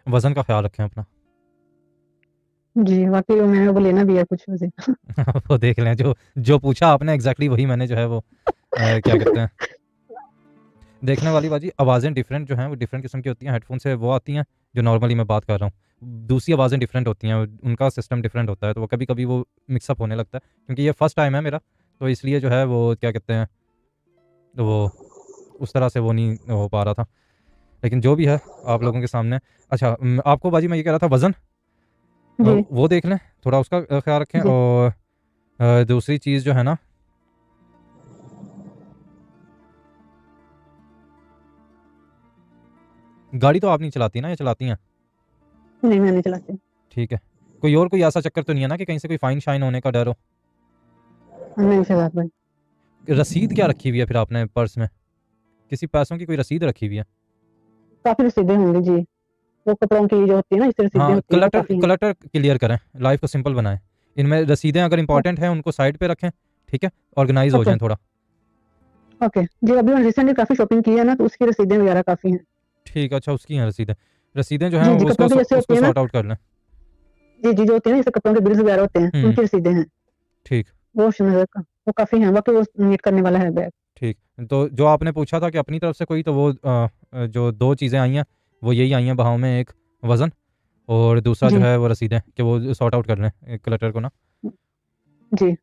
वज़न का ख़्याल रखें अपना। जी, वाक़ई मैंने वो लेना भी है कुछ वैसे। वो देख लें, जो जो पूछा आपने एग्ज़ैक्टली वही मैंने जो है वो क्या कहते हैं, देखने वाली बाजी। आवाज़ें डिफरेंट जो हैं वो डिफरेंट किस्म की होती हैं, हेडफ़ोन से वो आती हैं जो नॉर्मली मैं बात कर रहा हूँ। दूसरी आवाज़ें डिफरेंट होती हैं, उनका सिस्टम डिफरेंट होता है, तो वो कभी-कभी वो मिक्स अप होने लगता है, क्योंकि ये फर्स्ट टाइम है मेरा, तो इसलिए जो है वो क्या कहते हैं, वो उस तरह से वो नहीं हो पा रहा था। लेकिन जो भी है आप लोगों के सामने। अच्छा, आपको बाजी मैं ये कह रहा था, वज़न जी, वो देख लें, थोड़ा उसका ख़्याल रखें। जी। और दूसरी चीज़ जो है ना, गाड़ी तो आप नहीं चलाती ना, या चलाती हैं? नहीं, मैं नहीं चलाती। ठीक है। कोई ऐसा चक्कर तो नहीं है ना कि कहीं से कोई फ़ाइन शाइन होने का डर हो? नहीं चलाती। रसीद क्या रखी हुई है फिर आपने पर्स में? किसी पैसों की कोई रसीद रखी हुई है? काफ़ी रसीदें होंगी जी। वो कपड़ों की जो होती है ना, इससे रसीदें हाँ, होती हैं, वो क्लटर काफ़ी हैं। क्लटर क्लियर करें, लाइफ को सिंपल बनाएं। इनमें रसीदें अगर ओ इंपॉर्टेंट हैं उनको साइड पे रखें, ठीक है, ऑर्गेनाइज हो ओके, जाएं थोड़ा। ओके। जी, अभी मैंने रिसेंटली काफ़ी शॉपिंग की है ना, तो उसकी रसीदें वगैरह काफ़ी हैं। ठीक है, अच्छा, उसकी हैं रसीदें। रसीदें जो हैं जी, जी, उसको कपड़ों की जैसे होती उसको है ना। सॉर्ट आउट कर लें। जी, जी, जो होती है ना, जैसे कपड़ों के बिल्स वगैरह होते हैं, हम्म। उनकी रसीदें हैं। ठीक। वो काफ़ी हैं, वाक़ई वो मीट करने वाला है बैग। ठीक। तो जो आपने पूछा था कि अपनी तरफ से कोई, तो वो जो दो चीज़ें आई हैं वो यही आई हैं बहाव में, एक वज़न, और दूसरा जो जी, है वो रसीदें, कि वो सॉर्ट आउट कर लें क्लटर को ना। जी।